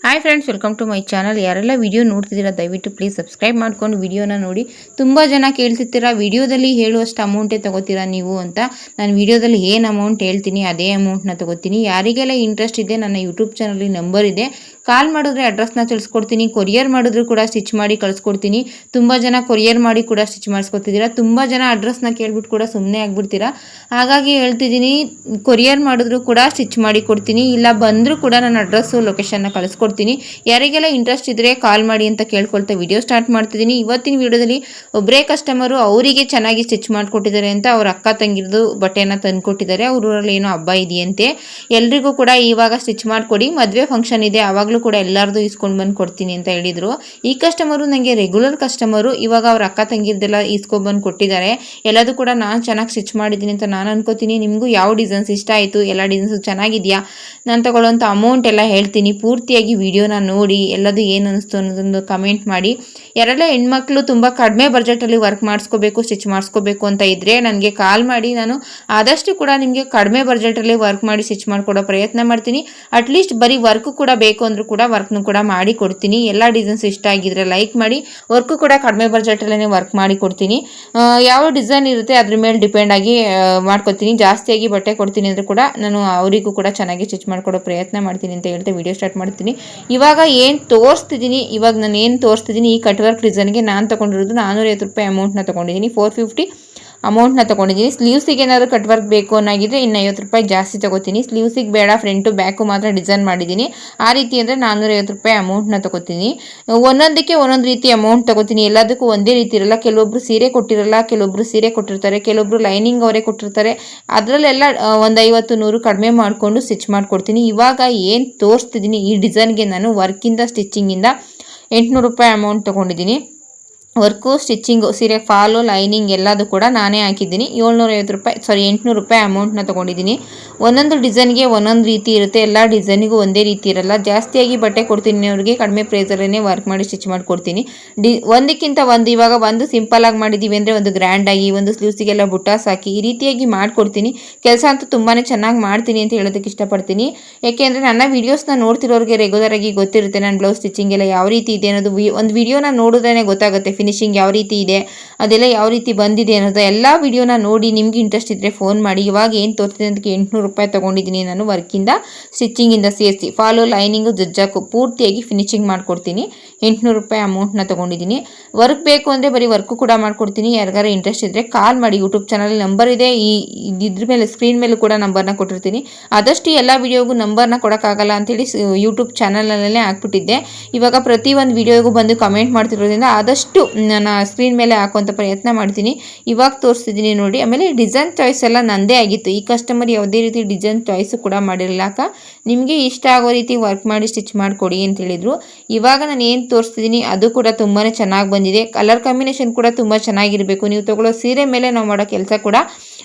Hi friends, welcome to my channel. ಯಾರೆಲ್ಲ video ನೋಡ್ತಿದ್ದೀರಾ ದಯವಿಟ್ಟು ಪ್ಲೀಸ್ ಸಬ್ಸ್ಕ್ರೈಬ್ ಮಾಡ್ಕೊಂಡು ವಿಡಿಯೋನ ನೋಡಿ. ತುಂಬ ಜನ ಕೇಳ್ತಿರ್ತೀರಾ ವಿಡಿಯೋದಲ್ಲಿ ಹೇಳುವಷ್ಟು ಅಮೌಂಟೇ ತೊಗೋತೀರಾ ನೀವು ಅಂತ. ನಾನು ವಿಡಿಯೋದಲ್ಲಿ ಏನು ಅಮೌಂಟ್ ಹೇಳ್ತೀನಿ ಅದೇ ಅಮೌಂಟ್ನ ತೊಗೋತೀನಿ. ಯಾರಿಗೆಲ್ಲ ಇಂಟ್ರೆಸ್ಟ್ ಇದೆ ನನ್ನ ಯೂಟ್ಯೂಬ್ ಚಾನಲ್ ನಂಬರ್ ಇದೆ, ಕಾಲ್ ಮಾಡಿದ್ರೆ ಅಡ್ರೆಸ್ನ ತಿಳಿಸ್ಕೊಡ್ತೀನಿ. ಕೊರಿಯರ್ ಮಾಡಿದ್ರು ಕೂಡ ಸ್ಟಿಚ್ ಮಾಡಿ ಕಳಿಸ್ಕೊಡ್ತೀನಿ. ತುಂಬ ಜನ ಕೊರಿಯರ್ ಮಾಡಿ ಕೂಡ ಸ್ಟಿಚ್ ಮಾಡಿಸ್ಕೊತಿದ್ದೀರಾ. ತುಂಬ ಜನ ಅಡ್ರೆಸ್ನ ಕೇಳ್ಬಿಟ್ಟು ಕೂಡ ಸುಮ್ಮನೆ ಆಗ್ಬಿಡ್ತೀರಾ. ಹಾಗಾಗಿ ಹೇಳ್ತಿದ್ದೀನಿ, ಕೊರಿಯರ್ ಮಾಡಿದ್ರು ಕೂಡ ಸ್ಟಿಚ್ ಮಾಡಿ ಕೊಡ್ತೀನಿ, ಇಲ್ಲ ಬಂದರೂ ಕೂಡ ನನ್ನ ಅಡ್ರೆಸ್ಸು ಲೊಕೇಶನ್ನ ಕಳಿಸ್ಕೊಡ್ತೀನಿ. ಯಾರಿಗೆಲ್ಲ ಇಂಟ್ರೆಸ್ಟ್ ಇದ್ದರೆ ಕಾಲ್ ಮಾಡಿ ಅಂತ ಕೇಳ್ಕೊಳ್ತಾ ವಿಡಿಯೋ ಸ್ಟಾರ್ಟ್ ಮಾಡ್ತಿದ್ದೀನಿ. ಇವತ್ತಿನ ವಿಡಿಯೋದಲ್ಲಿ ಒಬ್ಬರೇ ಕಸ್ಟಮರು ಅವರಿಗೆ ಚೆನ್ನಾಗಿ ಸ್ಟಿಚ್ ಮಾಡಿಕೊಟ್ಟಿದ್ದಾರೆ ಅಂತ ಅವ್ರ ಅಕ್ಕ ತಂಗಿರದು ಬಟ್ಟೆಯನ್ನು ತಂದುಕೊಟ್ಟಿದ್ದಾರೆ. ಅವ್ರ ಊರಲ್ಲಿ ಏನೋ ಹಬ್ಬ ಇದೆಯಂತೆ, ಎಲ್ರಿಗೂ ಕೂಡ ಇವಾಗ ಸ್ಟಿಚ್ ಮಾಡಿಕೊಡಿ, ಮದುವೆ ಫಂಕ್ಷನ್ ಇದೆ, ಆವಾಗಲೂ ಕೂಡ ಎಲ್ಲರದು ಇಸ್ಕೊಂಡು ಬಂದು ಕೊಡ್ತೀನಿ ಅಂತ ಹೇಳಿದರು. ಈ ಕಸ್ಟಮರು ನನಗೆ ರೆಗ್ಯುಲರ್ ಕಸ್ಟಮರು. ಇವಾಗ ಅವ್ರ ಅಕ್ಕ ತಂಗಿರದೆಲ್ಲ ಇಸ್ಕೊಂಡ್ಬಂದು ಕೊಟ್ಟಿದ್ದಾರೆ. ಎಲ್ಲದೂ ಕೂಡ ನಾನು ಚೆನ್ನಾಗಿ ಸ್ಟಿಚ್ ಮಾಡಿದ್ದೀನಿ ಅಂತ ನಾನು ಅನ್ಕೋತೀನಿ. ನಿಮಗೂ ಯಾವ ಡಿಸೈನ್ಸ್ ಇಷ್ಟ ಆಯಿತು, ಎಲ್ಲ ಡಿಸೈನ್ಸು ಚೆನ್ನಾಗಿದೆಯಾ, ನಾನು ತಗೊಳ್ಳೋಂಥ ಅಮೌಂಟ್ ಎಲ್ಲ ಹೇಳ್ತೀನಿ. ಪೂರ್ತಿಯಾಗಿ ವಿಡಿಯೋನ ನೋಡಿ ಎಲ್ಲದು ಏನು ಅನ್ನಿಸ್ತು ಅನ್ನೋದೊಂದು ಕಮೆಂಟ್ ಮಾಡಿ. ಯಾರೆಲ್ಲ ಹೆಣ್ಮಕ್ಳು ತುಂಬ ಕಡಿಮೆ ಬಜೆಟಲ್ಲಿ ವರ್ಕ್ ಮಾಡಿಸ್ಕೋಬೇಕು, ಸ್ಟಿಚ್ ಮಾಡಿಸ್ಕೋಬೇಕು ಅಂತ ಇದ್ದರೆ ನನಗೆ ಕಾಲ್ ಮಾಡಿ. ನಾನು ಆದಷ್ಟು ಕೂಡ ನಿಮಗೆ ಕಡಿಮೆ ಬಜೆಟಲ್ಲಿ ವರ್ಕ್ ಮಾಡಿ ಸ್ಟಿಚ್ ಮಾಡಿಕೊಡೋ ಪ್ರಯತ್ನ ಮಾಡ್ತೀನಿ. ಅಟ್ಲೀಸ್ಟ್ ಬರೀ ವರ್ಕು ಕೂಡ ಬೇಕು ಅಂದರೂ ಕೂಡ ವರ್ಕ್ನು ಕೂಡ ಮಾಡಿ ಕೊಡ್ತೀನಿ. ಎಲ್ಲ ಡಿಸೈನ್ಸ್ ಇಷ್ಟ ಆಗಿದ್ರೆ ಲೈಕ್ ಮಾಡಿ. ವರ್ಕು ಕೂಡ ಕಡಿಮೆ ಬಜೆಟಲ್ಲೇ ವರ್ಕ್ ಮಾಡಿ ಕೊಡ್ತೀನಿ. ಯಾವ ಡಿಸೈನ್ ಇರುತ್ತೆ ಅದ್ರ ಮೇಲೆ ಡಿಪೆಂಡ್ ಆಗಿ ಮಾಡ್ಕೊತೀನಿ. ಜಾಸ್ತಿಯಾಗಿ ಬಟ್ಟೆ ಕೊಡ್ತೀನಿ ಅಂದರೆ ಕೂಡ ನಾನು ಅವರಿಗೂ ಕೂಡ ಚೆನ್ನಾಗಿ ಸ್ಟಿಚ್ ಮಾಡಿಕೊಡೋ ಪ್ರಯತ್ನ ಮಾಡ್ತೀನಿ ಅಂತ ಹೇಳ್ತಾ ವಿಡಿಯೋ ಸ್ಟಾರ್ಟ್ ಮಾಡ್ತೀನಿ. ಇವಾಗ ಏನು ತೋರಿಸ್ತಿದ್ದೀನಿ, ಈ ಕಟ್ ವರ್ಕ್ ಡಿಸೈನ್ಗೆ ನಾನು ತೊಗೊಂಡಿರೋದು 450 ರೂಪಾಯಿ ಅಮೌಂಟ್ನ ತೊಗೊಂಡಿದ್ದೀನಿ. 450 ಅಮೌಂಟ್ನ ತೊಗೊಂಡಿದ್ದೀನಿ. ಸ್ಲೀವ್ಸಿಗೆ ಏನಾದರೂ ಕಟ್ ವರ್ಕ್ ಬೇಕು ಅನ್ನೋಗಿದ್ರೆ ಇನ್ನು 50 ರೂಪಾಯಿ ಜಾಸ್ತಿ ತೊಗೋತೀನಿ. ಸ್ಲೀವ್ಸಿಗೆ ಬೇಡ, ಫ್ರಂಟು ಬ್ಯಾಕು ಮಾತ್ರ ಡಿಸೈನ್ ಮಾಡಿದ್ದೀನಿ. ಆ ರೀತಿ ಅಂದರೆ 450 ರೂಪಾಯಿ ಅಮೌಂಟ್ನ ತೊಗೋತೀನಿ. ಒಂದೊಂದಕ್ಕೆ ಒಂದೊಂದು ರೀತಿ ಅಮೌಂಟ್ ತೊಗೋತೀನಿ. ಎಲ್ಲದಕ್ಕೂ ಒಂದೇ ರೀತಿ ಇರಲ್ಲ. ಕೆಲವೊಬ್ಬರು ಸೀರೆ ಕೊಟ್ಟಿರಲ್ಲ, ಕೆಲವೊಬ್ಬರು ಸೀರೆ ಕೊಟ್ಟಿರ್ತಾರೆ, ಕೆಲವೊಬ್ಬರು ಲೈನಿಂಗ್ ಅವರೇ ಕೊಟ್ಟಿರ್ತಾರೆ. ಅದರಲ್ಲೆಲ್ಲ ಒಂದು 50-100 ಕಡಿಮೆ ಮಾಡಿಕೊಂಡು ಸ್ಟಿಚ್ ಮಾಡಿಕೊಡ್ತೀನಿ. ಇವಾಗ ಏನು ತೋರಿಸ್ತಿದ್ದೀನಿ ಈ ಡಿಸೈನ್ಗೆ ನಾನು ವರ್ಕಿಂದ ಸ್ಟಿಚ್ಚಿಂಗಿಂದ 800 ರೂಪಾಯಿ ಅಮೌಂಟ್ ತೊಗೊಂಡಿದ್ದೀನಿ. ವರ್ಕು, ಸ್ಟಿಚ್ಚಿಂಗು, ಸೀರೆ ಫಾಲು, ಲೈನಿಂಗ್ ಎಲ್ಲದು ಕೂಡ ನಾನೇ ಹಾಕಿದ್ದೀನಿ. 800 ರೂಪಾಯಿ ಅಮೌಂಟ್ನ ತೊಗೊಂಡಿದ್ದೀನಿ. ಒಂದೊಂದು ಡಿಸೈನ್ಗೆ ಒಂದೊಂದು ರೀತಿ ಇರುತ್ತೆ, ಎಲ್ಲ ಡಿಸೈನಿಗೂ ಒಂದೇ ರೀತಿ ಇರಲ್ಲ. ಜಾಸ್ತಿಯಾಗಿ ಬಟ್ಟೆ ಕೊಡ್ತೀನಿ ಅವ್ರಿಗೆ, ಕಡಿಮೆ ಪ್ರೈಸಲ್ಲೇ ವರ್ಕ್ ಮಾಡಿ ಸ್ಟಿಚ್ ಮಾಡಿಕೊಡ್ತೀನಿ. ಒಂದಕ್ಕಿಂತ ಒಂದು, ಇವಾಗ ಒಂದು ಸಿಂಪಲಾಗಿ ಮಾಡಿದ್ದೀವಿ ಅಂದರೆ ಒಂದು ಗ್ರ್ಯಾಂಡಾಗಿ, ಒಂದು ಸ್ಲೀವ್ಸಿಗೆಲ್ಲ ಬುಟ್ಟಾಸ್ ಹಾಕಿ ಈ ರೀತಿಯಾಗಿ ಮಾಡಿಕೊಡ್ತೀನಿ. ಕೆಲಸ ಅಂತೂ ತುಂಬಾ ಚೆನ್ನಾಗಿ ಮಾಡ್ತೀನಿ ಅಂತ ಹೇಳೋದಕ್ಕೆ ಇಷ್ಟಪಡ್ತೀನಿ. ಯಾಕೆಂದರೆ ನನ್ನ ವೀಡಿಯೋಸ್ನ ನೋಡ್ತಿರೋರಿಗೆ ರೆಗ್ಯುಲರಾಗಿ ಗೊತ್ತಿರುತ್ತೆ ನನ್ನ ಬ್ಲೌಸ್ ಸ್ಟಿಚಿಂಗ್ ಎಲ್ಲ ಯಾವ ರೀತಿ ಇದೆ ಅನ್ನೋದು. ಒಂದು ವೀಡಿಯೋನ ನೋಡಿದ್ರೇ ಗೊತ್ತಾಗುತ್ತೆ ಫಿನಿಶಿಂಗ್ ಯಾವ ರೀತಿ ಇದೆ, ಅದೆಲ್ಲ ಯಾವ ರೀತಿ ಬಂದಿದೆ ಅನ್ನೋದು. ಎಲ್ಲ ವಿಡಿಯೋನ ನೋಡಿ ನಿಮ್ಗೆ ಇಂಟ್ರೆಸ್ಟ್ ಇದ್ದರೆ ಫೋನ್ ಮಾಡಿ. ಇವಾಗ ಏನು ತೋರಿಸ್ತೀನಿ ಅದಕ್ಕೆ 800 ರೂಪಾಯಿ ತೊಗೊಂಡಿದ್ದೀನಿ ನಾನು. ವರ್ಕಿಂದ ಸ್ಟಿಚ್ಚಿಂಗಿಂದ ಸೇರಿಸಿ ಫಾಲು, ಲೈನಿಂಗು, ಜಜ್ಜಾಕು ಪೂರ್ತಿಯಾಗಿ ಫಿನಿಶಿಂಗ್ ಮಾಡಿಕೊಡ್ತೀನಿ. 800 ರೂಪಾಯಿ ಅಮೌಂಟ್ನ ತೊಗೊಂಡಿದ್ದೀನಿ. ವರ್ಕ್ ಬೇಕು ಅಂದರೆ ಬರೀ ವರ್ಕು ಕೂಡ ಮಾಡಿಕೊಡ್ತೀನಿ. ಯಾರಿಗಾರು ಇಂಟ್ರೆಸ್ಟ್ ಇದ್ದರೆ ಕಾಲ್ ಮಾಡಿ. ಯೂಟ್ಯೂಬ್ ಚಾನಲ್ ನಂಬರ್ ಇದೆ, ಇದ್ರ ಮೇಲೆ ಸ್ಕ್ರೀನ್ ಮೇಲೂ ಕೂಡ ನಂಬರ್ನ ಕೊಟ್ಟಿರ್ತೀನಿ. ಆದಷ್ಟು ಎಲ್ಲ ವಿಡಿಯೋಗೂ ನಂಬರ್ನ ಕೊಡೋಕ್ಕಾಗಲ್ಲ ಅಂತೇಳಿ ಯೂಟ್ಯೂಬ್ ಚಾನಲಲ್ಲೇ ಹಾಕ್ಬಿಟ್ಟಿದ್ದೆ. ಇವಾಗ ಪ್ರತಿಯೊಂದು ವಿಡಿಯೋಗೂ ಬಂದು ಕಮೆಂಟ್ ಮಾಡ್ತಿರೋದ್ರಿಂದ ಆದಷ್ಟು ನಾನು ಸ್ಕ್ರೀನ್ ಮೇಲೆ ಹಾಕುವಂಥ ಪ್ರಯತ್ನ ಮಾಡ್ತೀನಿ. ಇವಾಗ ತೋರಿಸ್ತಿದ್ದೀನಿ ನೋಡಿ. ಆಮೇಲೆ ಡಿಸೈನ್ ಚಾಯ್ಸ್ ಎಲ್ಲ ನನ್ನದೇ ಆಗಿತ್ತು. ಈ ಕಸ್ಟಮರ್ ಯಾವುದೇ ರೀತಿ ಡಿಸೈನ್ ಚಾಯ್ಸು ಕೂಡ ಮಾಡಿರಲಿಲ್ಲ. ನಿಮಗೆ ಇಷ್ಟ ಆಗೋ ರೀತಿ ವರ್ಕ್ ಮಾಡಿ ಸ್ಟಿಚ್ ಮಾಡಿಕೊಡಿ ಅಂತ ಹೇಳಿದರು. ಇವಾಗ ನಾನು ಏನು ತೋರಿಸ್ತಿದ್ದೀನಿ ಅದು ಕೂಡ ತುಂಬಾ ಚೆನ್ನಾಗಿ ಬಂದಿದೆ. ಕಲರ್ ಕಾಂಬಿನೇಷನ್ ಕೂಡ ತುಂಬ ಚೆನ್ನಾಗಿರಬೇಕು. ನೀವು ತೊಗೊಳ್ಳೋ ಸೀರೆ ಮೇಲೆ ನಾವು ಮಾಡೋ ಕೆಲಸ ಕೂಡ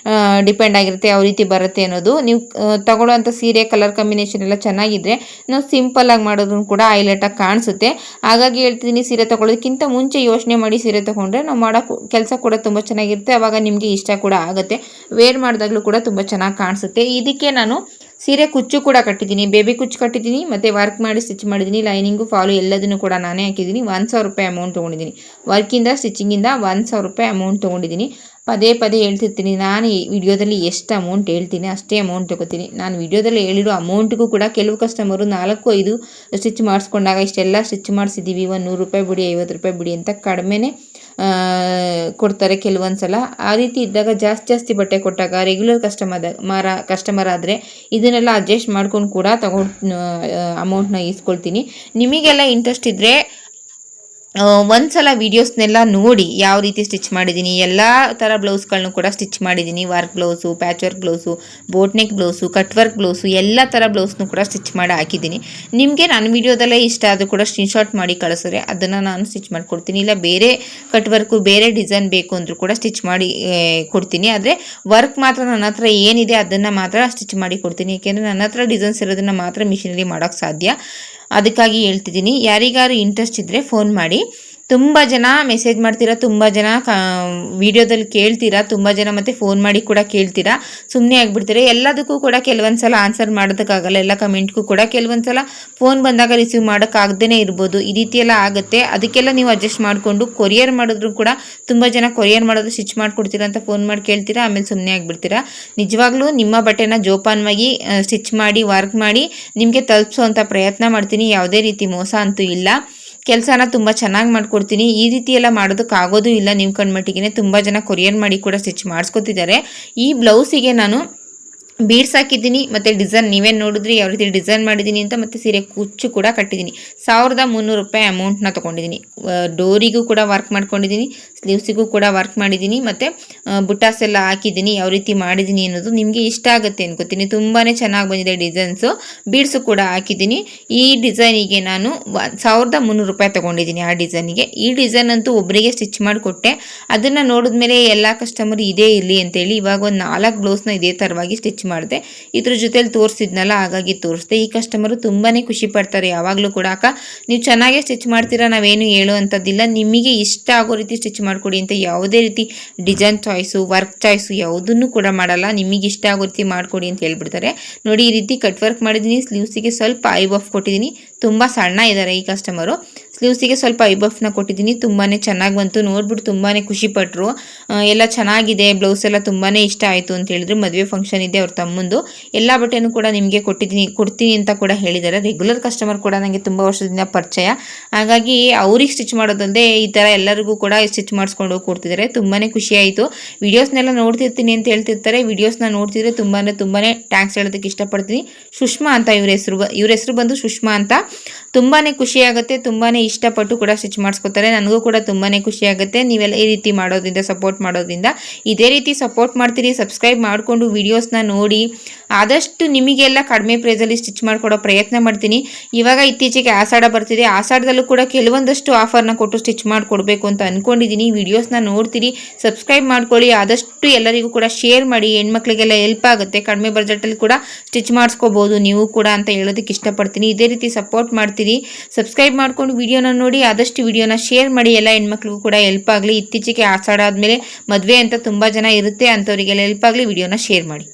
ಡಿಪೆಂಡ್ ಆಗಿರುತ್ತೆ ಯಾವ ರೀತಿ ಬರುತ್ತೆ ಅನ್ನೋದು. ನೀವು ತಗೊಳ್ಳೋವಂಥ ಸೀರೆ ಕಲರ್ ಕಾಂಬಿನೇಷನ್ ಎಲ್ಲ ಚೆನ್ನಾಗಿದ್ದರೆ ನಾವು ಸಿಂಪಲ್ಲಾಗಿ ಮಾಡೋದ್ರೂ ಕೂಡ ಹೈಲೈಟಾಗಿ ಕಾಣಿಸುತ್ತೆ. ಹಾಗಾಗಿ ಹೇಳ್ತಿದ್ದೀನಿ, ಸೀರೆ ತೊಗೊಳ್ಳೋದಕ್ಕಿಂತ ಮುಂಚೆ ಯೋಚನೆ ಮಾಡಿ ಸೀರೆ ತೊಗೊಂಡ್ರೆ ನಾವು ಮಾಡೋ ಕೆಲಸ ಕೂಡ ತುಂಬ ಚೆನ್ನಾಗಿರುತ್ತೆ. ಆವಾಗ ನಿಮಗೆ ಇಷ್ಟ ಕೂಡ ಆಗುತ್ತೆ, ವೇರ್ ಮಾಡಿದಾಗಲೂ ಕೂಡ ತುಂಬ ಚೆನ್ನಾಗಿ ಕಾಣಿಸುತ್ತೆ. ಇದಕ್ಕೆ ನಾನು ಸೀರೆ ಕುಚ್ಚು ಕೂಡ ಕಟ್ಟಿದ್ದೀನಿ, ಬೇಬಿ ಕುಚ್ಚು ಕಟ್ಟಿದ್ದೀನಿ, ಮತ್ತು ವರ್ಕ್ ಮಾಡಿ ಸ್ಟಿಚ್ ಮಾಡಿದ್ದೀನಿ. ಲೈನಿಂಗು, ಫಾಲು ಎಲ್ಲದನ್ನು ಕೂಡ ನಾನೇ ಹಾಕಿದ್ದೀನಿ. 1000 ರೂಪಾಯಿ ಅಮೌಂಟ್ ತೊಗೊಂಡಿದ್ದೀನಿ. ವರ್ಕಿಂದ ಸ್ಟಿಚಿಂಗಿಂದ 1000 ರೂಪಾಯಿ ಅಮೌಂಟ್ ತೊಗೊಂಡಿದ್ದೀನಿ. ಪದೇ ಹೇಳ್ತಿರ್ತೀನಿ, ನಾನು ಈ ವಿಡಿಯೋದಲ್ಲಿ ಎಷ್ಟು ಅಮೌಂಟ್ ಹೇಳ್ತೀನಿ ಅಷ್ಟೇ ಅಮೌಂಟ್ ತೊಗೋತೀನಿ. ನಾನು ವಿಡಿಯೋದಲ್ಲಿ ಹೇಳಿರೋ ಅಮೌಂಟ್ಗೂ ಕೂಡ ಕೆಲವು ಕಸ್ಟಮರು 4-5 ಸ್ಟಿಚ್ ಮಾಡಿಸ್ಕೊಂಡಾಗ ಇಷ್ಟೆಲ್ಲ ಸ್ಟಿಚ್ ಮಾಡಿಸಿದ್ದೀವಿ, ಒಂದು 100 ರೂಪಾಯಿ ಬಿಡಿ, 50 ರೂಪಾಯಿ ಬಿಡಿ ಅಂತ ಕಡಿಮೆನೇ ಕೊಡ್ತಾರೆ ಕೆಲವೊಂದು ಸಲ. ಆ ರೀತಿ ಇದ್ದಾಗ ಜಾಸ್ತಿ ಬಟ್ಟೆ ಕೊಟ್ಟಾಗ ರೆಗ್ಯುಲರ್ ಕಸ್ಟಮರ್ ಆದರೆ ಇದನ್ನೆಲ್ಲ ಅಡ್ಜಸ್ಟ್ ಮಾಡ್ಕೊಂಡು ಕೂಡ ಅಮೌಂಟ್ನ ಈಸ್ಕೊಳ್ತೀನಿ. ನಿಮಗೆಲ್ಲ ಇಂಟ್ರೆಸ್ಟ್ ಇದ್ದರೆ ಒಂದ್ಸಲ ವೀಡಿಯೋಸ್ನೆಲ್ಲ ನೋಡಿ ಯಾವ ರೀತಿ ಸ್ಟಿಚ್ ಮಾಡಿದ್ದೀನಿ. ಎಲ್ಲ ಥರ ಬ್ಲೌಸ್ಗಳನ್ನೂ ಕೂಡ ಸ್ಟಿಚ್ ಮಾಡಿದ್ದೀನಿ. Work blouse, patch work blouse, boat neck blouse, cut work blouse, ಎಲ್ಲ ಥರ ಬ್ಲೌಸ್ನೂ ಕೂಡ ಸ್ಟಿಚ್ ಮಾಡಿ ಹಾಕಿದ್ದೀನಿ. ನಿಮಗೆ ನನ್ನ ವೀಡಿಯೋದಲ್ಲೇ ಇಷ್ಟ ಆದರೂ ಕೂಡ ಸ್ಕ್ರೀನ್ಶಾಟ್ ಮಾಡಿ ಕಳಿಸಿದ್ರೆ ಅದನ್ನು ನಾನು ಸ್ಟಿಚ್ ಮಾಡಿಕೊಡ್ತೀನಿ. ಇಲ್ಲ ಬೇರೆ ಕಟ್ ವರ್ಕು, ಬೇರೆ ಡಿಸೈನ್ ಬೇಕು ಅಂದರೂ ಕೂಡ ಸ್ಟಿಚ್ ಮಾಡಿ ಕೊಡ್ತೀನಿ. ಆದರೆ ವರ್ಕ್ ಮಾತ್ರ ನನ್ನ ಹತ್ರ ಏನಿದೆ ಅದನ್ನು ಮಾತ್ರ ಸ್ಟಿಚ್ ಮಾಡಿ ಕೊಡ್ತೀನಿ. ಏಕೆಂದರೆ ನನ್ನ ಹತ್ರ ಡಿಸೈನ್ಸ್ ಇರೋದನ್ನು ಮಾತ್ರ ಮಿಷಿನಲ್ಲಿ ಮಾಡೋಕ್ಕೆ ಸಾಧ್ಯ. ಅದಕ್ಕಾಗಿ ಹೇಳ್ತಿದ್ದೀನಿ, ಯಾರಿಗಾರು ಇಂಟ್ರೆಸ್ಟ್ ಇದ್ದರೆ ಫೋನ್ ಮಾಡಿ. ತುಂಬ ಜನ ಮೆಸೇಜ್ ಮಾಡ್ತೀರಾ, ತುಂಬ ಜನ ವಿಡಿಯೋದಲ್ಲಿ ಕೇಳ್ತೀರಾ, ತುಂಬ ಜನ ಮತ್ತು ಫೋನ್ ಮಾಡಿ ಕೂಡ ಕೇಳ್ತೀರಾ, ಸುಮ್ಮನೆ ಆಗಿಬಿಡ್ತೀರಾ. ಎಲ್ಲದಕ್ಕೂ ಕೂಡ ಕೆಲವೊಂದು ಸಲ ಆನ್ಸರ್ ಮಾಡೋದಕ್ಕಾಗಲ್ಲ, ಎಲ್ಲ ಕಮೆಂಟ್ಗೂ ಕೂಡ ಕೆಲವೊಂದು ಸಲ ಫೋನ್ ಬಂದಾಗ ರಿಸೀವ್ ಮಾಡೋಕ್ಕಾಗ್ದೇ ಇರ್ಬೋದು. ಈ ರೀತಿ ಎಲ್ಲ ಆಗುತ್ತೆ. ಅದಕ್ಕೆಲ್ಲ ನೀವು ಅಡ್ಜಸ್ಟ್ ಮಾಡಿಕೊಂಡು ಕೊರಿಯರ್ ಮಾಡಿದ್ರು ಕೂಡ ತುಂಬ ಜನ ಕೊರಿಯರ್ ಮಾಡೋದು ಸ್ಟಿಚ್ ಮಾಡಿಕೊಡ್ತೀರಾ ಅಂತ ಫೋನ್ ಮಾಡಿ ಕೇಳ್ತೀರಾ, ಆಮೇಲೆ ಸುಮ್ಮನೆ ಆಗಿಬಿಡ್ತೀರಾ. ನಿಜವಾಗ್ಲೂ ನಿಮ್ಮ ಬಟ್ಟೆನ ಜೋಪಾನವಾಗಿ ಸ್ಟಿಚ್ ಮಾಡಿ ವರ್ಕ್ ಮಾಡಿ ನಿಮಗೆ ತಲುಪಿಸೋವಂಥ ಪ್ರಯತ್ನ ಮಾಡ್ತೀನಿ. ಯಾವುದೇ ರೀತಿ ಮೋಸ ಅಂತೂ ಇಲ್ಲ. ಕೆಲಸನ ತುಂಬ ಚೆನ್ನಾಗಿ ಮಾಡ್ಕೊಡ್ತೀನಿ. ಈ ರೀತಿ ಎಲ್ಲ ಮಾಡೋದಕ್ಕಾಗೋದು ಇಲ್ಲ. ನೀವು ಕಣ್ಮಟ್ಟಿಗೆ ತುಂಬ ಜನ ಕೊರಿಯರ್ ಮಾಡಿ ಕೂಡ ಸ್ಟಿಚ್ ಮಾಡಿಸ್ಕೊತಿದ್ದಾರೆ. ಈ ಬ್ಲೌಸಿಗೆ ನಾನು ಬೀಡ್ಸ್ ಹಾಕಿದ್ದೀನಿ ಮತ್ತು ಡಿಸೈನ್ ನೀವೇ ನೋಡಿದ್ರಿ ಯಾವ ರೀತಿ ಡಿಸೈನ್ ಮಾಡಿದ್ದೀನಿ ಅಂತ. ಮತ್ತು ಸೀರೆ ಕುಚ್ಚು ಕೂಡ ಕಟ್ಟಿದ್ದೀನಿ. 1300 ರೂಪಾಯಿ ಅಮೌಂಟ್ನ ತೊಗೊಂಡಿದ್ದೀನಿ. ಡೋರಿಗೂ ಕೂಡ ವರ್ಕ್ ಮಾಡ್ಕೊಂಡಿದ್ದೀನಿ, ಸ್ಲೀವ್ಸಿಗೂ ಕೂಡ ವರ್ಕ್ ಮಾಡಿದ್ದೀನಿ, ಮತ್ತು ಬುಟ್ಟಾಸ್ ಎಲ್ಲ ಹಾಕಿದ್ದೀನಿ. ಯಾವ ರೀತಿ ಮಾಡಿದ್ದೀನಿ ಅನ್ನೋದು ನಿಮಗೆ ಇಷ್ಟ ಆಗುತ್ತೆ ಅನ್ಕೋತೀನಿ. ತುಂಬಾ ಚೆನ್ನಾಗಿ ಬಂದಿದೆ ಡಿಸೈನ್ಸು. ಬೀಡ್ಸು ಕೂಡ ಹಾಕಿದ್ದೀನಿ. ಈ ಡಿಸೈನಿಗೆ ನಾನು 1300 ರೂಪಾಯಿ ತೊಗೊಂಡಿದ್ದೀನಿ. ಆ ಡಿಸೈನಿಗೆ ಈ ಡಿಸೈನ್ ಅಂತೂ ಒಬ್ಬರಿಗೆ ಸ್ಟಿಚ್ ಮಾಡಿಕೊಟ್ಟೆ. ಅದನ್ನು ನೋಡಿದ್ಮೇಲೆ ಎಲ್ಲ ಕಸ್ಟಮರ್ ಇದೇ ಇರಲಿ ಅಂತೇಳಿ ಇವಾಗ ಒಂದು 4 ಬ್ಲೌಸ್ನ ಇದೇ ಥರವಾಗಿ ಸ್ಟಿಚ್ ಮಾಡಿದೆ. ಇದ್ರ ಜೊತೆಲಿ ತೋರಿಸಿದ್ನಲ್ಲ, ಹಾಗಾಗಿ ತೋರಿಸ್ದೆ. ಈ ಕಸ್ಟಮರು ತುಂಬಾ ಖುಷಿ ಪಡ್ತಾರೆ ಯಾವಾಗಲೂ ಕೂಡ. ಅಕ್ಕ ನೀವು ಚೆನ್ನಾಗೇ ಸ್ಟಿಚ್ ಮಾಡ್ತೀರಾ, ನಾವೇನು ಹೇಳೋ ಅಂಥದ್ದಿಲ್ಲ, ನಿಮಗೆ ಇಷ್ಟ ಆಗೋ ರೀತಿ ಸ್ಟಿಚ್ ಮಾಡಿಕೊಡಿ ಅಂತ ಯಾವುದೇ ರೀತಿ ಡಿಸೈನ್ ಚಾಯ್ಸು ವರ್ಕ್ ಚಾಯ್ಸು ಯಾವುದನ್ನು ಕೂಡ ಮಾಡಲ್ಲ. ನಿಮಗೆ ಇಷ್ಟ ಆಗೋ ರೀತಿ ಮಾಡಿಕೊಡಿ ಅಂತ ಹೇಳ್ಬಿಡ್ತಾರೆ. ನೋಡಿ, ಈ ರೀತಿ ಕಟ್ ವರ್ಕ್ ಮಾಡಿದ್ದೀನಿ. ಸ್ಲೀವ್ಸಿಗೆ ಸ್ವಲ್ಪ ಐ ಬಫ್ ಕೊಟ್ಟಿದ್ದೀನಿ. ತುಂಬ ಸಣ್ಣ ಇದ್ದಾರೆ ಈ ಕಸ್ಟಮರು. ಸ್ಲೀವ್ಸಿಗೆ ಸ್ವಲ್ಪ ಐ ಬಫ್ನ ಕೊಟ್ಟಿದ್ದೀನಿ. ತುಂಬಾ ಚೆನ್ನಾಗಿ ಬಂತು. ನೋಡ್ಬಿಟ್ಟು ತುಂಬಾ ಖುಷಿಪಟ್ಟರು. ಎಲ್ಲ ಚೆನ್ನಾಗಿದೆ, ಬ್ಲೌಸ್ ಎಲ್ಲ ತುಂಬಾ ಇಷ್ಟ ಆಯಿತು ಅಂತ ಹೇಳಿದ್ರು. ಮದುವೆ ಫಂಕ್ಷನ್ ಇದೆ ಅವ್ರ ತಮ್ಮಂದು. ಎಲ್ಲ ಬಟ್ಟೆನೂ ಕೂಡ ನಿಮಗೆ ಕೊಡ್ತೀನಿ ಅಂತ ಕೂಡ ಹೇಳಿದ್ದಾರೆ. ರೆಗ್ಯುಲರ್ ಕಸ್ಟಮರ್ ಕೂಡ ನನಗೆ ತುಂಬ ವರ್ಷದಿಂದ ಪರಿಚಯ. ಹಾಗಾಗಿ ಅವ್ರಿಗೆ ಸ್ಟಿಚ್ ಮಾಡೋದಲ್ಲದೆ ಈ ಥರ ಎಲ್ಲರಿಗೂ ಕೂಡ ಸ್ಟಿಚ್ ಮಾಡಿಸ್ಕೊಂಡು ಹೋಗಿ ಕೊಡ್ತಿದ್ದಾರೆ. ತುಂಬಾ ಖುಷಿ ಆಯಿತು. ವೀಡಿಯೋಸ್ನೆಲ್ಲ ನೋಡ್ತಿರ್ತೀನಿ ಅಂತ ಹೇಳ್ತಿರ್ತಾರೆ. ವೀಡಿಯೋಸ್ನ ನೋಡ್ತಿದ್ರೆ ತುಂಬಾ ಥ್ಯಾಂಕ್ಸ್ ಹೇಳೋದಕ್ಕೆ ಇಷ್ಟಪಡ್ತೀನಿ. ಸುಷ್ಮಾ ಅಂತ ಇವ್ರ ಹೆಸರು ಬಂದು ಸುಷ್ಮಾ ಅಂತ. ತುಂಬಾ ಖುಷಿ ಆಗುತ್ತೆ. ತುಂಬಾ ಇಷ್ಟಪಟ್ಟು ಕೂಡ ಸ್ಟಿಚ್ ಮಾಡಿಸ್ಕೊತಾರೆ. ನನಗೂ ಕೂಡ ತುಂಬಾ ಖುಷಿ ಆಗುತ್ತೆ. ನೀವೆಲ್ಲ ಈ ರೀತಿ ಮಾಡೋದ್ರಿಂದ, ಸಪೋರ್ಟ್ ಮಾಡೋದ್ರಿಂದ ಇದೇ ರೀತಿ ಸಪೋರ್ಟ್ ಮಾಡ್ತೀರಿ. ಸಬ್ಸ್ಕ್ರೈಬ್ ಮಾಡಿಕೊಂಡು ವೀಡಿಯೋಸ್ನ ನೋಡಿ ಆದಷ್ಟು ನಿಮಗೆಲ್ಲ ಕಡಿಮೆ ಪ್ರೈಸಲ್ಲಿ ಸ್ಟಿಚ್ ಮಾಡಿಕೊಡೋ ಪ್ರಯತ್ನ ಮಾಡ್ತೀನಿ. ಇವಾಗ ಇತ್ತೀಚೆಗೆ ಆಷಾಢ ಬರ್ತಿದೆ. ಆಷಾಢದಲ್ಲೂ ಕೂಡ ಕೆಲವೊಂದಷ್ಟು ಆಫರ್ನ ಕೊಟ್ಟು ಸ್ಟಿಚ್ ಮಾಡಿಕೊಡ್ಬೇಕು ಅಂತ ಅಂದ್ಕೊಂಡಿದ್ದೀನಿ. ವೀಡಿಯೋಸ್ನ ನೋಡ್ತೀರಿ, ಸಬ್ಸ್ಕ್ರೈಬ್ ಮಾಡ್ಕೊಳ್ಳಿ. ಆದಷ್ಟು ಎಲ್ಲರಿಗೂ ಕೂಡ ಶೇರ್ ಮಾಡಿ. ಹೆಣ್ಮಕ್ಳಿಗೆಲ್ಲ ಹೆಲ್ಪ್ ಆಗುತ್ತೆ. ಕಡಿಮೆ ಬಜೆಟಲ್ಲಿ ಕೂಡ ಸ್ಟಿಚ್ ಮಾಡಿಸ್ಕೋಬೋದು ನೀವು ಕೂಡ ಅಂತ ಹೇಳೋದಕ್ಕೆ ಇಷ್ಟಪಡ್ತೀನಿ. ಇದೇ ರೀತಿ ಸಪೋರ್ಟ್ ಮಾಡ್ತೀರಿ. ಸಬ್ಸ್ಕ್ರೈಬ್ ಮಾಡ್ಕೊಂಡು ವಿಡಿಯೋನ ನೋಡಿ, ಆದಷ್ಟು ವಿಡಿಯೋನ ಶೇರ್ ಮಾಡಿ. ಎಲ್ಲ ಹೆಣ್ಮಕ್ಳಿಗೂ ಕೂಡ ಹೆಲ್ಪ್ ಆಗಲಿ. ಇತ್ತೀಚೆಗೆ ಆಷಾಢ ಆದಮೇಲೆ ಮದುವೆ ಅಂತ ತುಂಬ ಜನ ಇರುತ್ತೆ, ಅಂಥವರಿಗೆಲ್ಲ ಹೆಲ್ಪ್ ಆಗಲಿ. ವಿಡಿಯೋನ ಶೇರ್ ಮಾಡಿ.